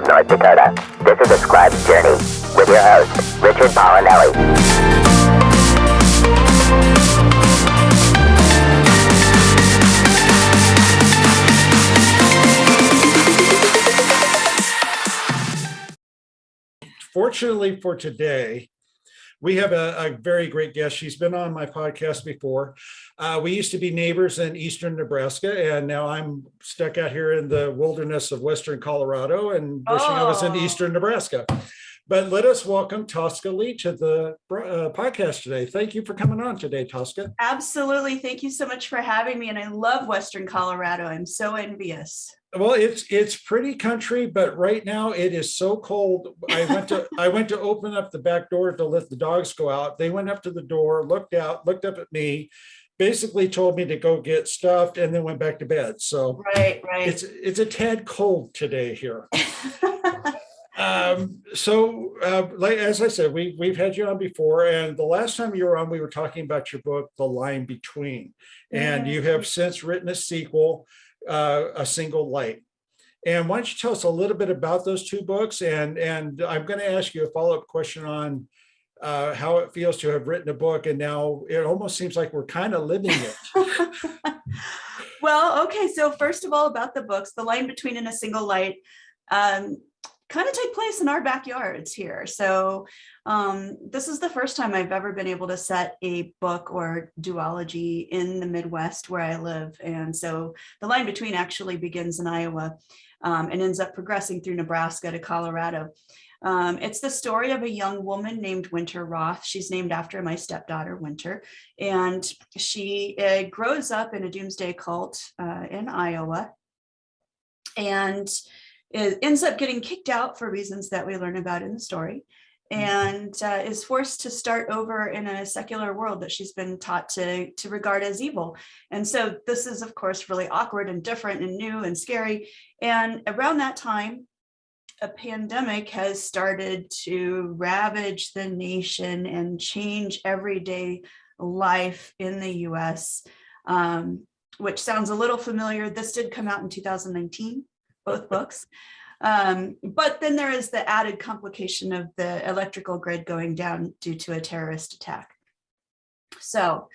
North Dakota. This is a Scribe's Journey with your host, Richard Polinelli. Fortunately for today, we have a very great guest. She's been on my podcast before. We used to be neighbors in eastern Nebraska, and now I'm stuck out here in the wilderness of western Colorado and wishing I was in eastern Nebraska. But let us welcome Tosca Lee to the podcast today. Thank you for coming on today, Tosca. Absolutely. Thank you so much for having me. And I love western Colorado. I'm so envious. Well, it's pretty country, but right now it is so cold. I went to open up the back door to let the dogs go out. They went up to the door, looked out, looked up at me, basically told me to go get stuffed, and then went back to bed. So right. It's a tad cold today here. Like as I said, we've had you on before, and the last time you were on, we were talking about your book, The Line Between, and you have since written a sequel, A Single Light. And why don't you tell us a little bit about those two books? And I'm going to ask you a follow-up question on how it feels to have written a book, and now it almost seems like we're kind of living it. Well, okay. So first of all, about the books, The Line Between and A Single Light kind of take place in our backyards here. So this is the first time I've ever been able to set a book or duology in the Midwest where I live. And so The Line Between actually begins in Iowa and ends up progressing through Nebraska to Colorado. It's the story of a young woman named Winter Roth. She's named after my stepdaughter, Winter. And she grows up in a doomsday cult in Iowa. And it ends up getting kicked out for reasons that we learn about in the story, and is forced to start over in a secular world that she's been taught to regard as evil. And so this is, of course, really awkward and different and new and scary. And around that time, a pandemic has started to ravage the nation and change everyday life in the US, which sounds a little familiar. This did come out in 2019. Both books. But then there is the added complication of the electrical grid going down due to a terrorist attack. So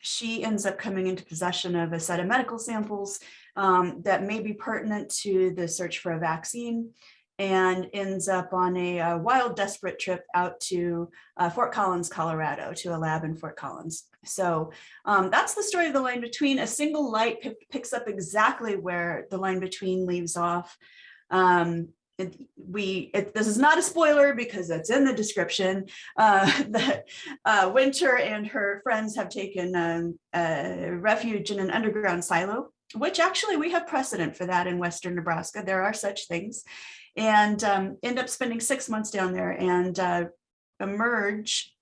she ends up coming into possession of a set of medical samples that may be pertinent to the search for a vaccine, and ends up on a wild, desperate trip out to Fort Collins, Colorado, to a lab in Fort Collins. So that's the story of The Line Between. A Single Light picks up exactly where The Line Between leaves off. This is not a spoiler because it's in the description, that Winter and her friends have taken refuge in an underground silo, which actually we have precedent for that in western Nebraska. There are such things. And end up spending 6 months down there and emerge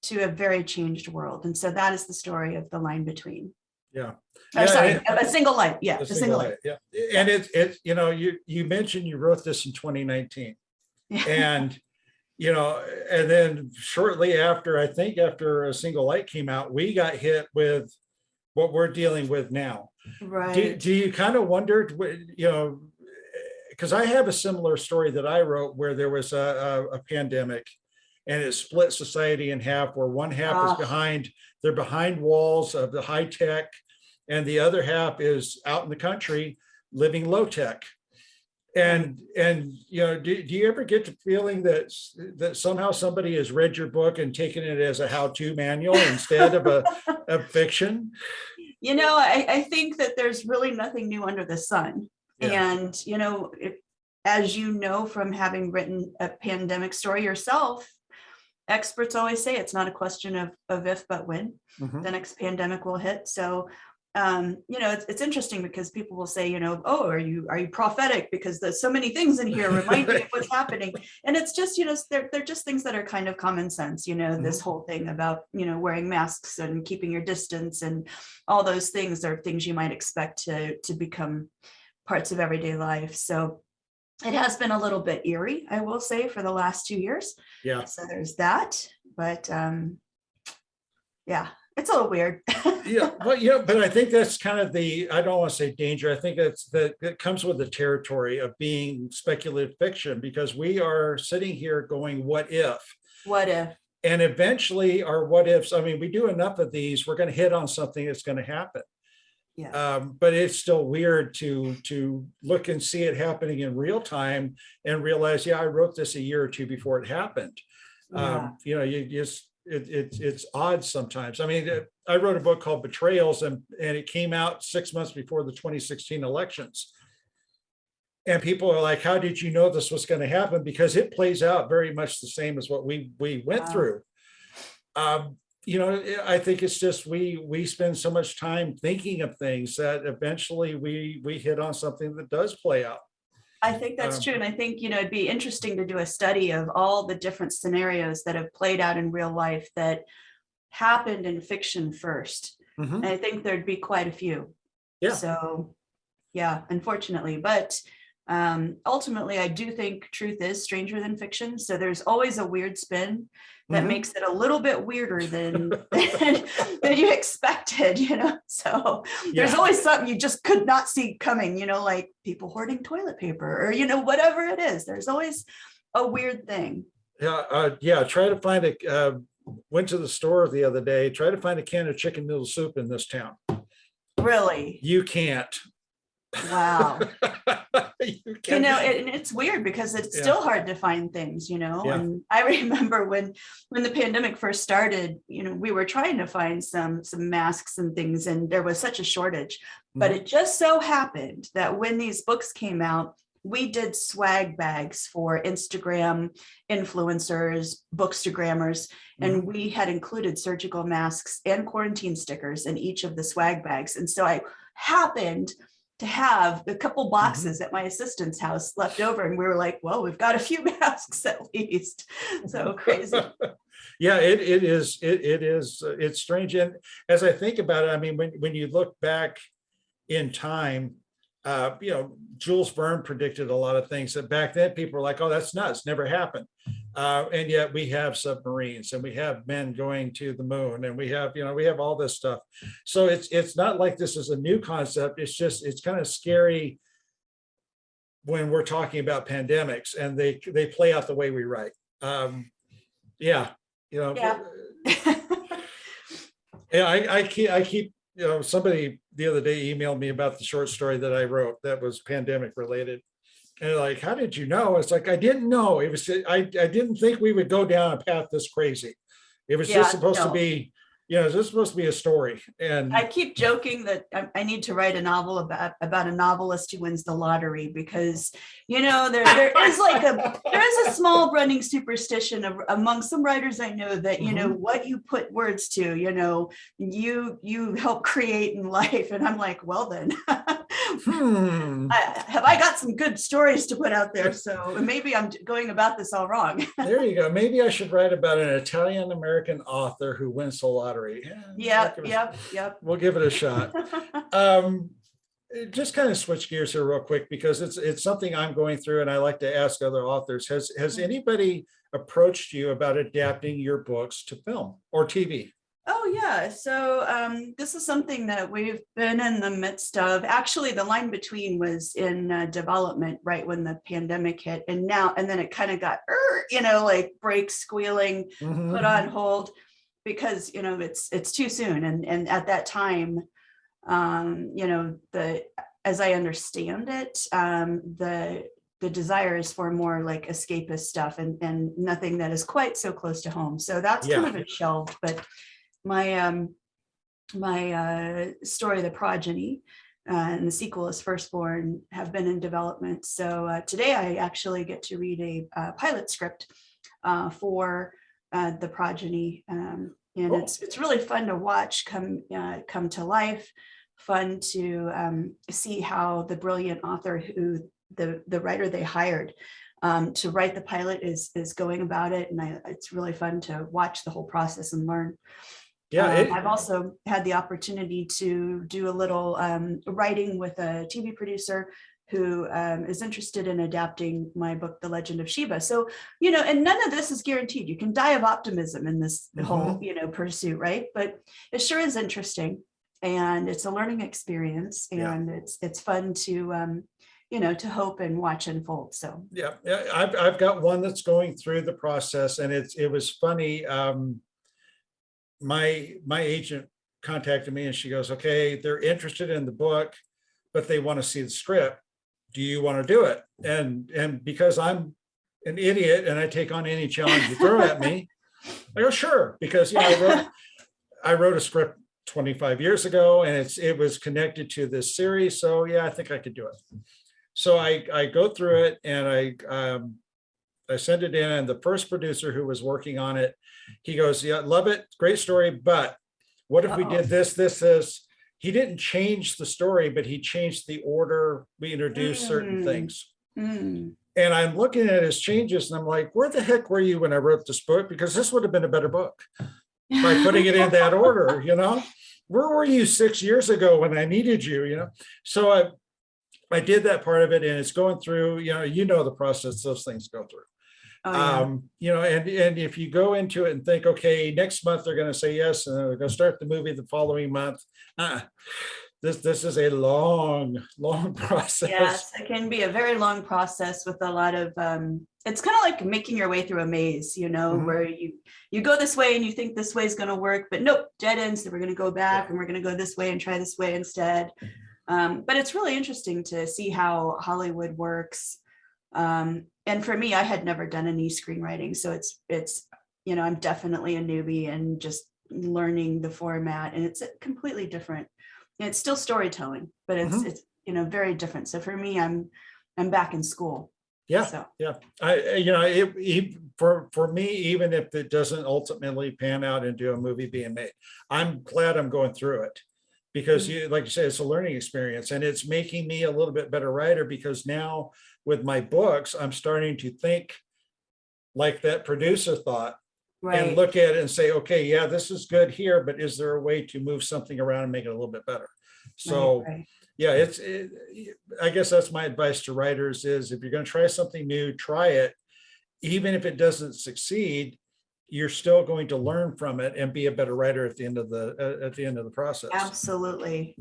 to a very changed world. And so that is the story of The Line Between. Yeah. A Single Light. Yeah, A Single Light. Yeah. And it's you mentioned you wrote this in 2019. And and then shortly after, I think after A Single Light came out, we got hit with what we're dealing with now. Right. Do you kind of wondered, because I have a similar story that I wrote where there was a pandemic, and it split society in half, where one half is behind walls of the high tech, and the other half is out in the country living low tech. And do you ever get the feeling that somehow somebody has read your book and taken it as a how-to manual instead of a fiction? I think that there's really nothing new under the sun. Yeah. And, as you know, from having written a pandemic story yourself, experts always say it's not a question of if, but when the next pandemic will hit. So, it's interesting because people will say, oh, are you prophetic? Because there's so many things in here remind me of what's happening. And it's just, they're just things that are kind of common sense, this whole thing about, wearing masks and keeping your distance and all those things are things you might expect to become parts of everyday life. So it has been a little bit eerie, I will say, for the last 2 years. Yeah. So there's that. But yeah, it's a little weird. Yeah, well, but I think that's kind of I don't want to say danger. I think that comes with the territory of being speculative fiction, because we are sitting here going, what if? What if? And eventually our what ifs, I mean, we do enough of these, we're going to hit on something that's going to happen. Yeah. But it's still weird to look and see it happening in real time and realize, yeah, I wrote this a year or two before it happened. Yeah. You just, it's odd sometimes. I mean, I wrote a book called Betrayals, and it came out 6 months before the 2016 elections. And people are like, how did you know this was going to happen? Because it plays out very much the same as what we went through. I think it's just we spend so much time thinking of things that eventually we hit on something that does play out. I think that's true. And I think, it'd be interesting to do a study of all the different scenarios that have played out in real life that happened in fiction first. Mm-hmm. And I think there'd be quite a few. Yeah. So, yeah, unfortunately, but ultimately, I do think truth is stranger than fiction. So there's always a weird spin that makes it a little bit weirder than you expected, So there's always something you just could not see coming, like people hoarding toilet paper or, whatever it is. There's always a weird thing. Yeah. Try to find went to the store the other day, try to find a can of chicken noodle soup in this town. Really? You can't. Wow. And it's weird because it's still hard to find things, and I remember when the pandemic first started, we were trying to find some masks and things, and there was such a shortage, but it just so happened that when these books came out, we did swag bags for Instagram influencers, bookstagrammers, and we had included surgical masks and quarantine stickers in each of the swag bags. And so I happened to have a couple boxes at my assistant's house left over. And we were like, well, we've got a few masks at least. So crazy. Yeah, it is. It's strange. And as I think about it, I mean, when you look back in time, Jules Verne predicted a lot of things that back then people were like, oh, that's nuts, never happened. And yet we have submarines and we have men going to the moon and we have all this stuff. So it's not like this is a new concept. It's kind of scary when we're talking about pandemics and they play out the way we write. Yeah. I keep somebody the other day emailed me about the short story that I wrote that was pandemic related. And like, how did you know? It's like, I didn't know. It was, I didn't think we would go down a path this crazy. It was just supposed to be, it's just supposed to be a story. And I keep joking that I need to write a novel about a novelist who wins the lottery because, there is a small running superstition among some writers I know that, what you put words to, you help create in life. And I'm like, well, then have I got some good stories to put out there? So maybe I'm going about this all wrong. There you go. Maybe I should write about an Italian-American author who wins the lottery. Yep. We'll give it a shot. Just kind of switch gears here real quick because it's something I'm going through and I like to ask other authors. Has anybody approached you about adapting your books to film or TV? Oh, yeah. So this is something that we've been in the midst of. Actually, The Line Between was in development right when the pandemic hit. And then it kind of got, like brakes squealing, put on hold because, it's too soon. And at that time, as I understand it, the desire is for more like escapist stuff and nothing that is quite so close to home. So that's kind of been shelved. But my story, The Progeny, and the sequel is Firstborn have been in development. So today I actually get to read a pilot script for The Progeny, and it's really fun to watch come to life. Fun to see how the brilliant author who the writer they hired to write the pilot is going about it, and it's really fun to watch the whole process and learn. I've also had the opportunity to do a little writing with a TV producer who is interested in adapting my book, The Legend of Sheba. So, and none of this is guaranteed. You can die of optimism in this whole, pursuit, right? But it sure is interesting, and it's a learning experience, and it's fun to, to hope and watch unfold. So yeah, I've got one that's going through the process, and it was funny. My agent contacted me, and she goes, "Okay, they're interested in the book, but they want to see the script. Do you want to do it?" And because I'm an idiot and I take on any challenge you throw at me, I go, "Sure," because I wrote a script 25 years ago, and it was connected to this series. So yeah, I think I could do it. So I go through it, and I send it in, and the first producer who was working on it, he goes, "Yeah, love it, great story, but what if we did this?" He didn't change the story, but he changed the order we introduced certain things. And I'm looking at his changes, and I'm like, where the heck were you when I wrote this book? Because this would have been a better book by putting it in that order, Where were you 6 years ago when I needed you, So I did that part of it, and it's going through, the process those things go through. Oh, yeah. And if you go into it and think, okay, next month they're going to say yes, and they're going to start the movie the following month. This is a long process. Yes, it can be a very long process with a lot of it's kind of like making your way through a maze, where you go this way and you think this way is going to work, but nope, dead ends. So we're going to go back and we're going to go this way and try this way instead. But it's really interesting to see how Hollywood works. And for me, I had never done any screenwriting, so it's I'm definitely a newbie and just learning the format, and it's completely different. It's still storytelling, but it's very different. So for me, I'm back in school. Yeah, so. Yeah. For me, even if it doesn't ultimately pan out into a movie being made, I'm glad I'm going through it. Because like you said, it's a learning experience, and it's making me a little bit better writer, because now with my books, I'm starting to think like that producer thought, and look at it and say, okay, yeah, this is good here, but is there a way to move something around and make it a little bit better? So yeah, I guess that's my advice to writers is, if you're going to try something new, try it. Even if it doesn't succeed, you're still going to learn from it and be a better writer at the end of the process. Absolutely.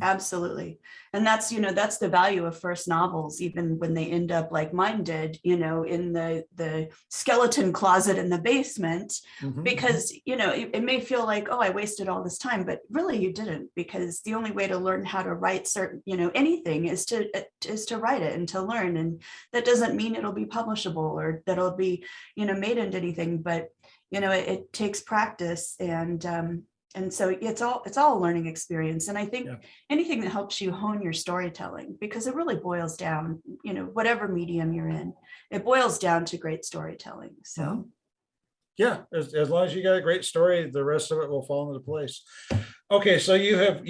And that's the value of first novels, even when they end up like mine did, in the skeleton closet in the basement, because it may feel like, oh, I wasted all this time, but really you didn't, because the only way to learn how to write certain anything is to write it and to learn. And that doesn't mean it'll be publishable or that it'll be made into anything, but it takes practice, and so it's all a learning experience. And I think anything that helps you hone your storytelling, because it really boils down, whatever medium you're in, it boils down to great storytelling. So yeah, as long as you got a great story, the rest of it will fall into place. Okay, so you have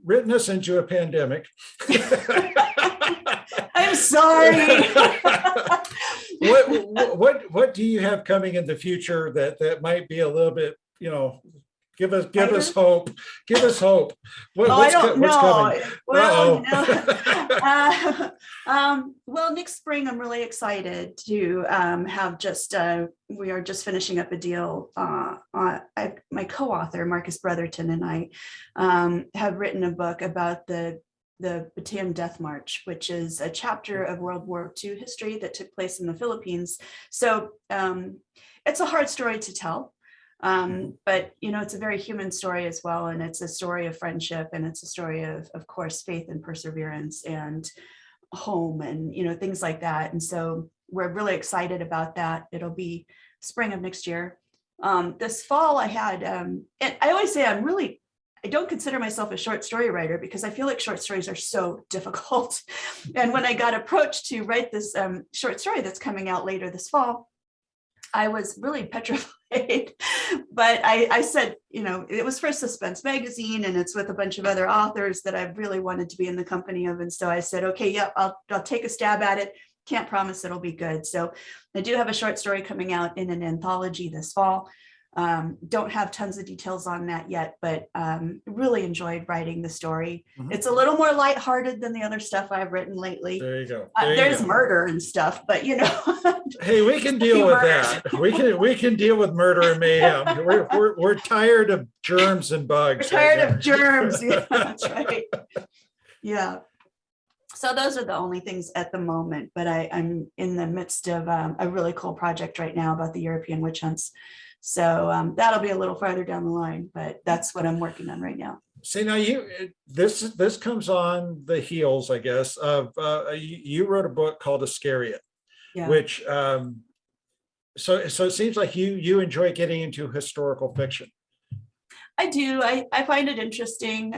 written us into a pandemic. I'm sorry. What do you have coming in the future that might be a little bit, give us hope. Give us hope. What's coming? Well, well, next spring, I'm really excited to have we are just finishing up a deal. My co-author, Marcus Brotherton, and I have written a book about the Bataan Death March, which is a chapter of World War II history that took place in the Philippines. So it's a hard story to tell, but it's a very human story as well. And it's a story of friendship, and it's a story of course, faith and perseverance and home and, things like that. And so we're really excited about that. It'll be spring of next year. This fall I had, and I always say I don't consider myself a short story writer, because I feel like short stories are so difficult. And when I got approached to write this short story that's coming out later this fall, I was really petrified. But I said, it was for Suspense Magazine, and it's with a bunch of other authors that I really wanted to be in the company of. And so I said, okay, yep, I'll take a stab at it. Can't promise it'll be good. So I do have a short story coming out in an anthology this fall. Don't have tons of details on that yet, but really enjoyed writing the story. Mhm. It's a little more lighthearted than the other stuff I've written lately. There you go. There's murder and stuff, but you know. Hey, we can deal with that. We can deal with murder and mayhem. We're tired of germs and bugs. We're tired of germs. Yeah, that's right. Yeah. So those are the only things at the moment, but I'm in the midst of a really cool project right now about the European witch hunts. So that'll be a little farther down the line, but that's what I'm working on right now. See, now this comes on the heels, I guess, of you wrote a book called Iscariot, Yeah. which so it seems like you enjoy getting into historical fiction. I do. I find it interesting.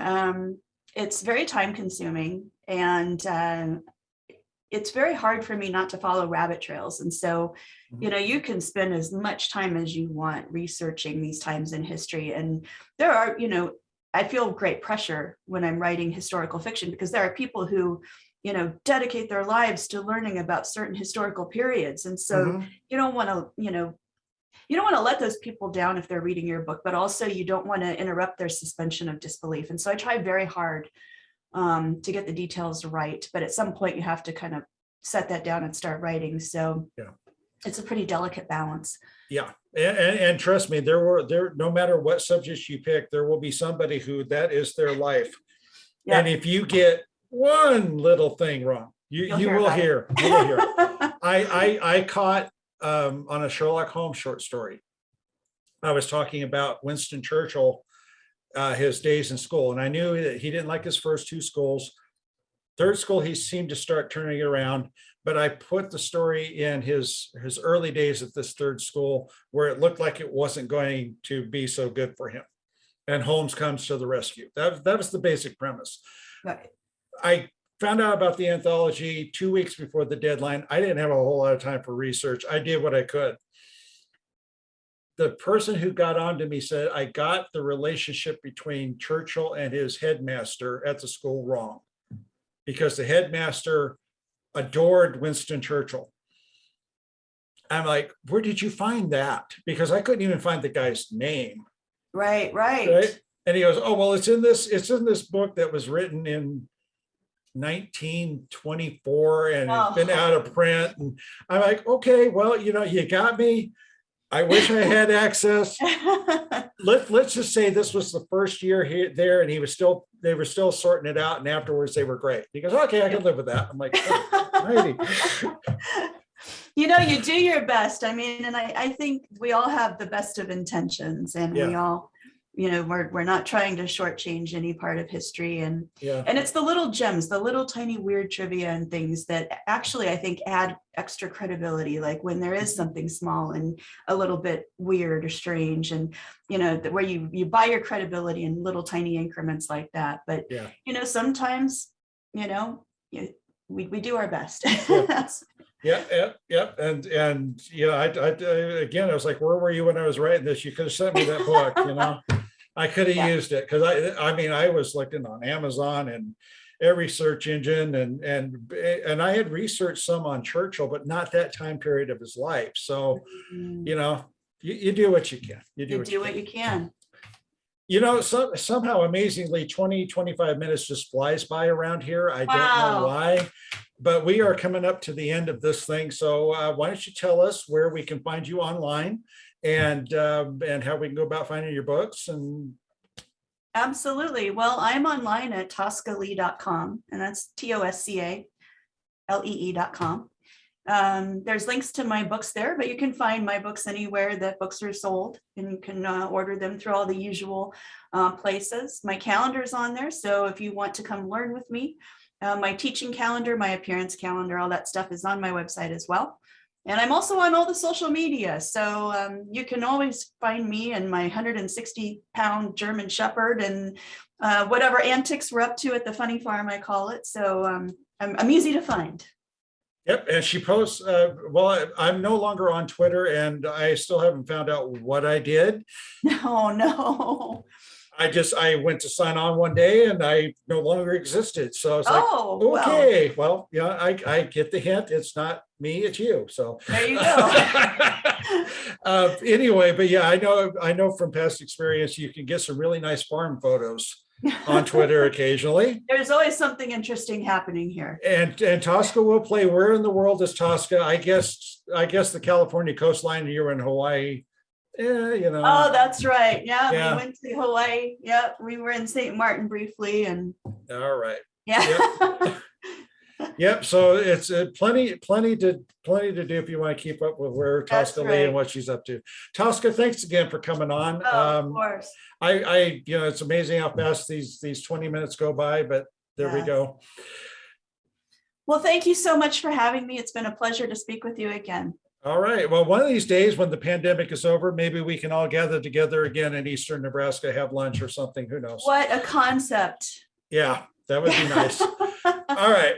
It's very time consuming, and it's very hard for me not to follow rabbit trails. And so, you know, you can spend as much time as you want researching these times in history. And there are, you know, I feel great pressure when I'm writing historical fiction, because there are people who, you know, dedicate their lives to learning about certain historical periods. And so you don't want to, you know, you don't want to let those people down if they're reading your book, but also you don't want to interrupt their suspension of disbelief. And so I try very hard to get the details right, but at some point you have to kind of set that down and start writing. So yeah, it's a pretty delicate balance. Yeah, and trust me, there no matter what subjects you pick, there will be somebody who that is their life. Yeah. And if you get one little thing wrong, you will hear. I caught on a Sherlock Holmes short story, I was talking about Winston Churchill, his days in school. And I knew that he didn't like his first two schools. Third school, he seemed to start turning it around. But I put the story in his early days at this third school, where it looked like it wasn't going to be so good for him. And Holmes comes to the rescue. That was the basic premise. Right. I found out about the anthology 2 weeks before the deadline. I didn't have a whole lot of time for research. I did what I could. The person who got on to me said, I got the relationship between Churchill and his headmaster at the school wrong, because the headmaster adored Winston Churchill. I'm like, where did you find that? Because I couldn't even find the guy's name. Right. And he goes, oh, well, it's in this book that was written in 1924 and it's been out of print. And I'm like, okay, well, you know, you got me. I wish I had access. Let's just say this was the first year there, and they were still sorting it out, and afterwards they were great. He goes, okay, I can live with that. I'm like, oh, you know, you do your best. I mean, and I think we all have the best of intentions, and we all, you know, we're not trying to shortchange any part of history, and it's the little gems, the little tiny weird trivia and things that actually I think add extra credibility. Like when there is something small and a little bit weird or strange, and you know, where you buy your credibility in little tiny increments like that. But you know, sometimes, you know, we do our best. Yeah. And you know, I again, I was like, where were you when I was writing this? You could have sent me that book, you know. I could have used it, because I mean, I was looking on Amazon and every search engine, and I had researched some on Churchill, but not that time period of his life. So, you know, you do what you can. You do what you can. You know, somehow amazingly, 25 minutes just flies by around here. I don't know why, but we are coming up to the end of this thing. So why don't you tell us where we can find you online, and how we can go about finding your books? And absolutely. Well, I'm online at toscalee.com, and that's TOSCALEE.com. There's links to my books there, but you can find my books anywhere that books are sold, and you can order them through all the usual places. My calendar's on there, so if you want to come learn with me, my teaching calendar, my appearance calendar, all that stuff is on my website as well. And I'm also on all the social media, so you can always find me and my 160-pound German Shepherd and whatever antics we're up to at the funny farm, I call it. So I'm easy to find. Yep, and she posts, well, I'm no longer on Twitter, and I still haven't found out what I did. No. I went to sign on one day and I no longer existed. So I was like, okay, well, yeah, I get the hint. It's not me, it's you. So there you go. Anyway, but yeah, I know from past experience, you can get some really nice farm photos on Twitter occasionally. There's always something interesting happening here. And Tosca will play. Where in the world is Tosca? I guess the California coastline. You're in Hawaii. Yeah, you know. Oh, that's right. Yeah, Yeah. we went to Hawaii. Yeah, we were in St. Martin briefly, and All right. yeah. Yep. So it's plenty to do if you want to keep up with where That's Tosca Lee right. and what she's up to. Tosca, thanks again for coming on. Oh, of course. I it's amazing how fast these 20 minutes go by, but there we Yes. go. Well, thank you so much for having me. It's been a pleasure to speak with you again. All right. Well, one of these days when the pandemic is over, maybe we can all gather together again in Eastern Nebraska, have lunch or something. Who knows? What a concept. Yeah, that would be nice. All right.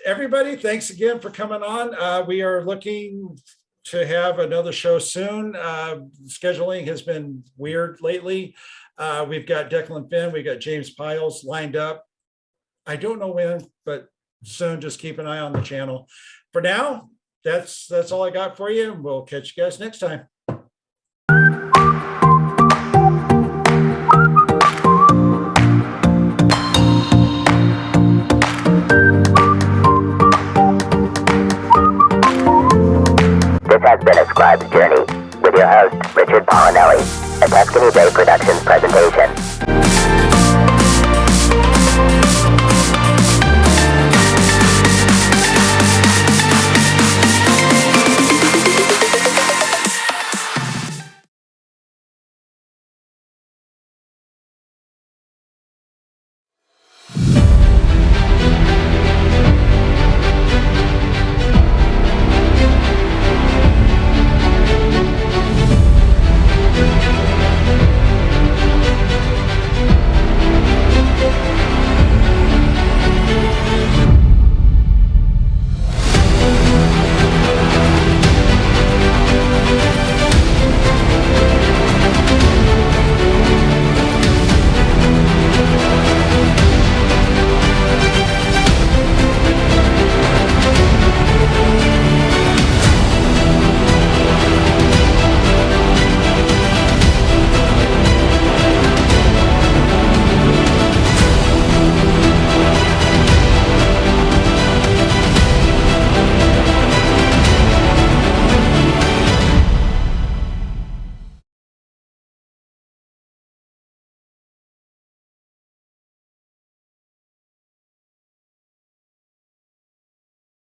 Everybody, thanks again for coming on. We are looking to have another show soon. Scheduling has been weird lately. We've got Declan Finn, we've got James Piles lined up. I don't know when, but soon. Just keep an eye on the channel. For now, that's all I got for you. We'll catch you guys next time. This has been a Scribe's Journey with your host, Richard Palinelli, a Tuscany Bay Productions presentation.